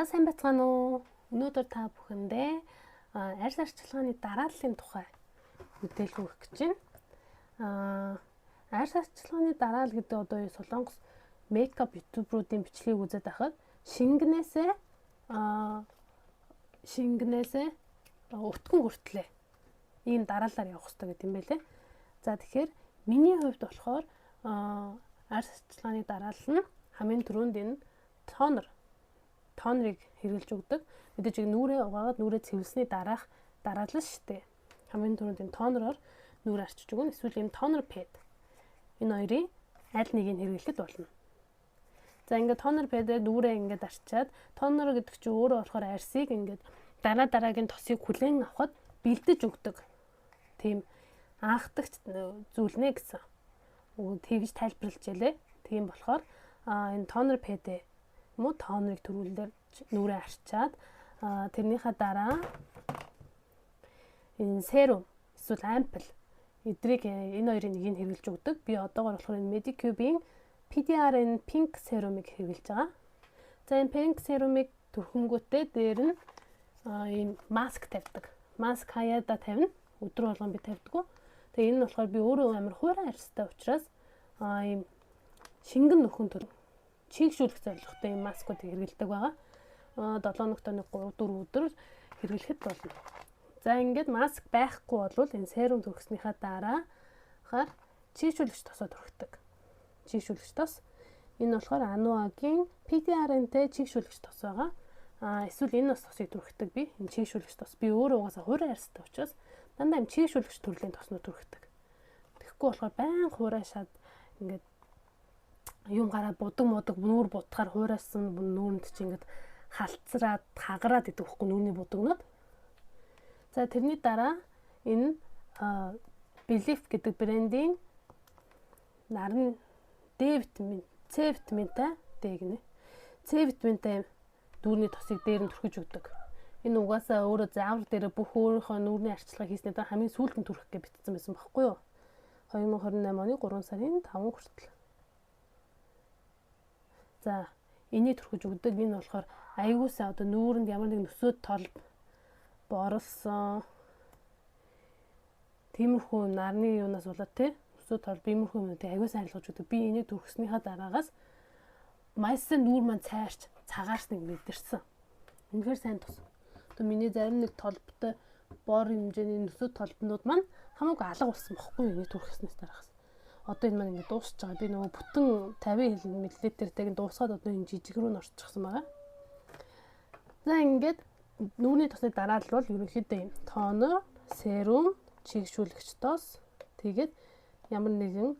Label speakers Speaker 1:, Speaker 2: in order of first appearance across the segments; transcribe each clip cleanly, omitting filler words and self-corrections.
Speaker 1: Сайн байцгаана уу? Өнөөдөр та бүхэндээ арьс арчилгааны дарааллын тухай мэдээлэл өгөх гэж байна. Арьс арчилгааны дараалал гэдэг одоо Солонгос мейкап ютуберуудын бичлэгийг үзээд байхад шингэнээсээ өтгөн хүртлээ ийм дараалалаар явах хэрэгтэй гэдэг юм байлээ. За тэгэхээр миний хувьд болохоор арьс арчилгааны дараалал нь хамгийн түрүүнд энэ тонерыг хэрэглэж өгдөг. Мэдээж нүрээ угаагаад нүрээ цэвэрлсэний дараалал шүү дээ. Хамгийн түрүүнд энэ тонероор нүрээ арчиж өгнө. Эсвэл энэ тонер пэд. Энэ хоёрын аль нэгийг хэрэглэхэд болно. За ингээд тонер пэдээр нүрээ ингээд арчаад тонер гэдэг чинь өөрөө болохоор арьсыг ингээд дараагийн тосыг хүлээн авахд бэлдэж өгдөг. Тийм анхдагч зүйл нэ гэсэн. Тэгж тайлбарлаж ялээ. Тийм болохоор энэ тонер пэдээ тонерыг төрүүлэлээр нүрээ арчаад тэрнийхээ дараа энэ серум эсвэл ампул эдрийг энэ хоёрын нэгийг хэрэглэж өгдөг. Би одоогоор болохоор энэ Medicube-ийн PDRN Pink серумыг хэрэглэж байгаа. За энэ Pink серумыг төрхөнгөтэй дээр нь ийм маск тавьдаг. Маск хаяада тавина. Өдөр болгон би тавьдаг. Тэгээ энэ нь болохоор би өөрөө амар хуурай арьстай учраас ийм шингэн нөхөн төр чийгшүүлэх зорилготой юм маскуудыг хэрэглэдэг байгаа. 7 хоногт 3-4 өдөр хэрэглэхэд болно. За ингээд маск байхгүй бол энэ серум төрөхснийхаа дараагаар чийгшүүлэгч тосоо төрөхдөг. Чийгшүүлэгч тос энэ болохоор Anuaгийн PDRN-тэй чийгшүүлэгч тос байгаа. Эсвэл энэ тосыг төрөхдөг би. Энэ чийгшүүлэгч тос би өөрөө угаасаа хуурай арьстай учраас дандаа юм чийгшүүлэгч төрлийн тоснууд төрөхдөг. Тэгэхгүй болохоор байн хуурай шаад ингээд юм гараа будаг нүүр будахаар хуурайсан нүүрэнд чи ингээд халцраад хагараад идэх байхгүй нүүрний будагнууд. За тэрний дараа энэ Belif гэдэг брендийн нарны D витамин, C витаминтай D гинэ. C витаминтай дүүрний тосыг дээр нь түрхэж өгдөг. Энэ угаасаа өөрөө заавар дээр бүх өөрийнхөө нүүрний арчилгаа хийснээр дараа хамгийн сүүлд нь түрхэх гэж битсэн байсан байхгүй юу? 2028 оны 3 сарын 5 хүртэл. За энийг түрхэж өгдөг. Энэ болохоор аягуулсаа одоо нүүрэнд ямар нэг нөсөөд толб борлсон тиймэрхүү нарны юунаас болоод те нөсөөд толб иймэрхүү юмнуудыг аягуулсаа харилцаж өгдөг. Би энийг түрхснийхаа дараагаас майсан нүүр маань цайрч цагаарсныг мэдэрсэн. Үнэхээр сайн тус. Одоо миний зарим нэг толбтой бор хэмжээний нөсөөд толбнууд маань хамаагүй алга болсон бохгүй юу энийг түрхснээс дараагаас. Одоо энэ маань ингэ дуусч байгаа. Би нөгөө бүтэн 50 мл-ийг дуусгаад одоо энэ жижиг рүү н орчихсон байгаа. За ингээд нүрийн тосны дараалал бол ерөнхийдөө юм. Тонер, серум, чийгшүүлэгч тос, тэгээд ямар нэгэн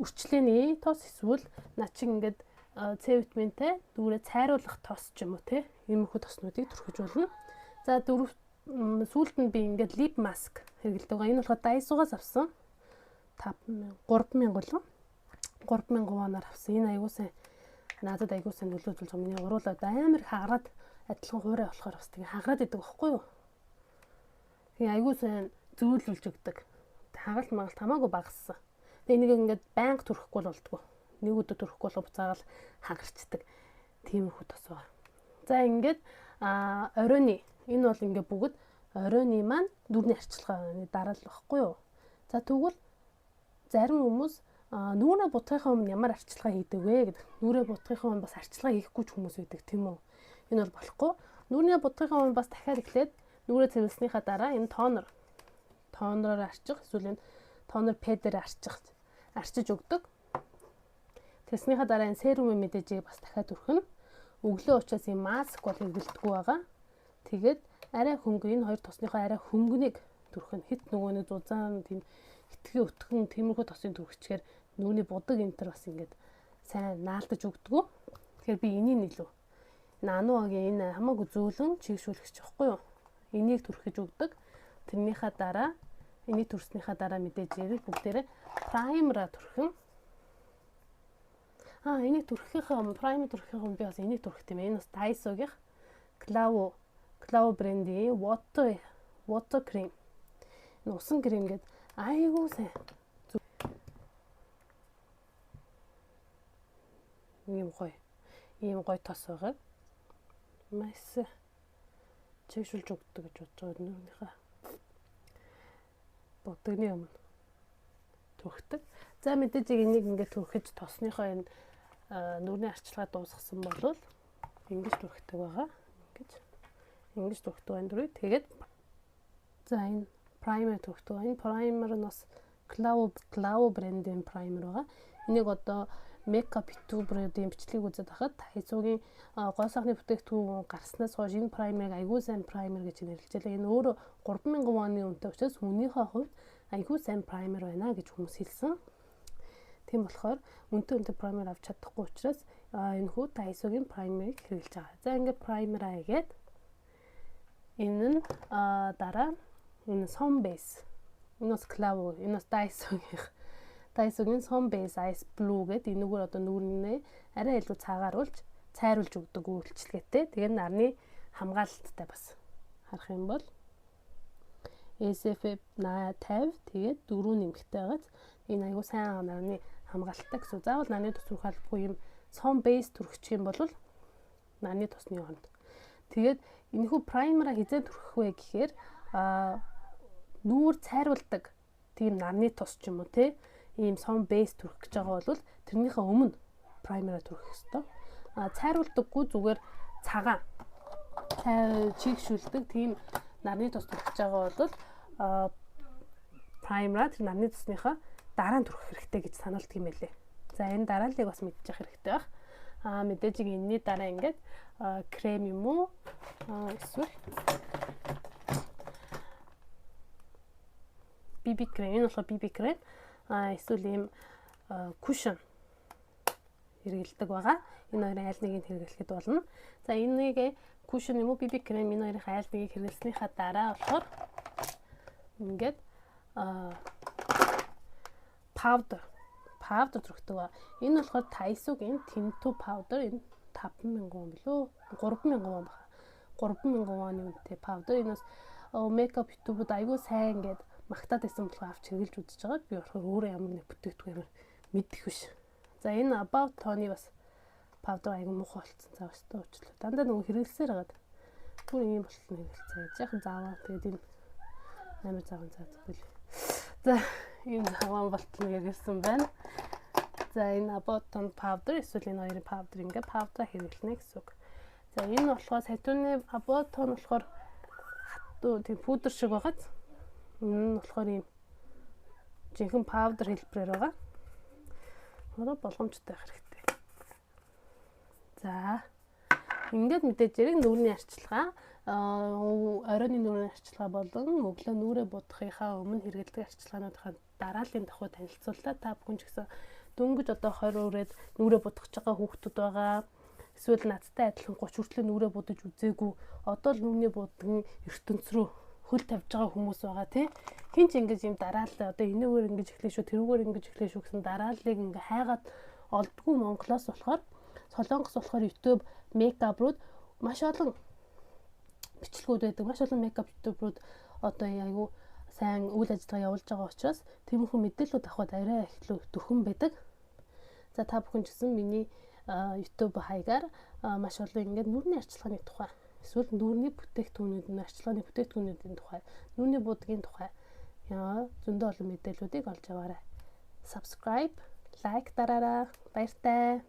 Speaker 1: үрчлээний тос эсвэл наа чи ингээд C витаминтай дүүрээ цайруулах тос ч юм уу те. Иймэрхүү тоснуудыг түрхэж болно. За сүүлд нь би ингээд лип маск хэрэглэдэг байгаа. Энэ болохоор Daiso-гоос авсан. 3000 болов. 3000 ванаар авсан. Энэ аягуулсан надад аягуулсан нөлөөлж байгаа. Миний уруулаад амар хагараад адилхан хуурай болохоор бас тэгээ хагараад идэг байхгүй юу? Тэгээ аягуулсан зөөлүүлж өгдөг. Хагалт магалт хамаагүй багассан. Тэгээ энийг ингээд байнга түрхэхгүй болдгоо. Нэг өдөр түрхэхгүй бол буцаагаал хагарчдаг. Тиймэрхүү тос байгаа. За ингээд оройны энэ бол ингээд бүгд оройны маань нүрийн арчилгааны дараалал байхгүй юу? За тэгвэл зарим хүмүүс нүрээ бутгахын өмнө ямар арчилгаа хийдэг вэ гэдэг. Нүрээ бутгахын өмнө бас арчилгаа хийхгүй ч хүмүүс байдаг тийм үү? Энэ бол болохгүй. Нүрээ бутгахын өмнө бас дахиад эхлээд нүрээ цэвэрлснийхаа дараа энэ тонероор арчих эсвэл энэ тонер пэдээр арчиж өгдөг. Тэснийхаа дараа энэ серумын мэдээжийг бас дахиад түрхэнэ. Өглөө учраас энэ маск бол хэрэглэдэггүй байгаа. Тэгээд арай хөнгө энэ хоёр тосныхоо арай хөнгөнийг түрхэнэ. Хит нөгөө нэг зузаан тийм итгэн өтгөн тиймэрхүү тосын түрхчихээр нүуний будаг энтер бас ингээд сайн наалдаж өгдөг. Тэгэхээр би энийг илүү Anuaгийн энэ хамаагүй зөөлөн чийгшүүлэгч байхгүй юу? Энийг түрхэж өгдөг. Тэрнийхээ дараа энийг түрснийхаа дараа мэдээж бүгдээрээ праймераа түрхэн. Энийг түрхийнхээ праймер түрхийнхээ би бас энийг түрхэх юм. Энэ бас Daiso-гийнх Clavo брендийн water cream. Усан крем гэдэг айгуу сайн. Ийм гоё тос байгаа. маш чигшүүлж өгдөг гэж бодож байгаа нүрийнхаа будагны өмнө түрхдэг. За мэдээж энийг ингээд түрхэж тосныхоо энэ нүрийн арчилгаа дуусгасан бол ингэж түрхдэг байгаа. Ингэж түрхдэг энэ дөрөв. Тэгээд за энэ primer түрхдэг. Энэ primer нь бас Glow брендийн primer байгаа. Энийг одоо makeup youtuber-уудын бичлэгийг үзээд хахад хайцуугийн гоо сайхны бүтээгдэхүүн гарснаас хойш энэ primer-ыг айгүй сайн primer гэж нэрлэжээ. Энэ өөрөө 3000 вон-ы үнэтэй учраас хүнийхээ хувьд айгүй сайн primer байна гэж хүмүүс хэлсэн. Тийм болохоор үнэтэй primer авч чадахгүй учраас энэ хүү Daiso-гийн primer-ыг хэрэглэж байгаа. За ингээд primer аягээд энэ нь дараа энэ Sun Base. Энэ бас Glow, энэ бас Daiso-гийн Sun Base Ice Blue гэдэг энэгээр одоо нүрнээ арай илүү цагааруулж, цайруулж өгдөг үйлчлэгээтэй. Тэгээд нарны хамгаалалттай бас харах юм бол SPF 50 тэгээд 4 нэмэгтэй байгааз энэ аягүй сайн нарны хамгаалалттай гэсэн. Заавал нарны тос түрхэлгүй юм Sun Base түрхчих юм бол нарны тосны хонд. Тэгээд энэхүү primer-а хизээ түрхэх вэ гэхээр нүүр цайруулдаг тийм нарны тос ч юм уу те ийм Sun Base түрхэх гэж байгаа бол тэрнийхээ өмнө primer-а түрхэх ёстой. Цайруулдаггүй зүгээр цагаан чигшүүлдэг тийм нарны тос түрхэж байгаа бол primer-а тэр нарны тосныхаа дараа нь түрхэх хэрэгтэй гэж сануулдаг юм байлээ. За энэ дарааллыг бас мэдчих хэрэгтэй байх. Мэдээж энэний дараа ингээд крем юм уу эсвэл BB крем, энэ болохоор BB крем эсвэл ийм cushion хэрэгэлдэг байгаа. Энэ хоёрын аль нэгийг хэрэглэхэд болно. За энийг cushion юм уу BB крем энэ хоёрын аль нэгийг хэрэглэснийхаа дараа болохоор ингээд powder түрхдэг ба. Энэ болохоор Daiso-гийн Tinto powder энэ 5000 вон билүү? 3000 вон баха. 3000 вон үнэтэй powder. Энэ бас makeup YouTube-д аягүй сайн ингээд магтаад байсан болохоор авч хэрэглэж үзэж байгаа. Би болохоор өөрөө ямар нэг бүтээгдэхүүн мэдэх биш. За энэ About Tony бас powder аягүй муухай болцсон цаа өстой уучлаа. Дандаа нөгөө хэрэглэсээр хагаад бүр ийм болтол хэрэглэцээ. Яахан зааваа тэгээд энэ амар зааван заавал. За энэ хаван болтол хэрэглэсэн байна. За энэ About Tony powder эсвэл энэ хоёрын powder ингээ powder хэрэглэнэ гэсэн үг. За энэ болохоор сайтууны About Tony болохоор хатуу тийм пудр шиг байгаад энэ нь болохоор ийм жинхэнэ powder хэлбэрээр байгаа. Одоо болгоомжтой байх хэрэгтэй. За ингээд мэдээж зэрэг нүрийн арчилгаа оройны нүрийн арчилгаа болон өглөө нүрээ будахынхаа өмнө хэрэглэдэг арчилгаануудынхаа дарааллын давхуу танилцууллаа. Та бүхэн ч гэсэн дөнгөж одоо 20 үрээд нүрээ будах гэж байгаа хүүхдүүд байгаа. Эсвэл надтай адилхан 30 хүртэл нүрээ будаж үзээгүй. Одоо л нүрний будган ертөнц рүү хөл тавьж байгаа хүмүүс байгаа тий. Хин ч ингэж юм дараалал одоо энэгээр ингэж эхлэх шүү, тэрүүгээр ингэж эхлэх шүү гэсэн дарааллыг ингээ хайгаад олдгүй Монголоос болохоор Солонгос болохоор YouTube makeup-рууд маш олон бичлэгүүд байдаг. Маш олон makeup YouTube-рууд одоо айгүй сайн үйл ажиллагаа явуулж байгаа учраас тиймэрхүү мэдээлэлүүд авахд арай их төхөн байдаг. За та бүхэн ч гэсэн миний YouTube хаягаар маш олон ингээд нүрийн арчилгааны тухай эсвэл нүрийн бүтээгдэхүүнүүдийн арчилгааны бүтээгдэхүүнүүдийн тухай, нүрийн будгийн тухай зөндөө олон мэдээллүүдийг олж аваарай. Subscribe, like дараарай. Баяртай.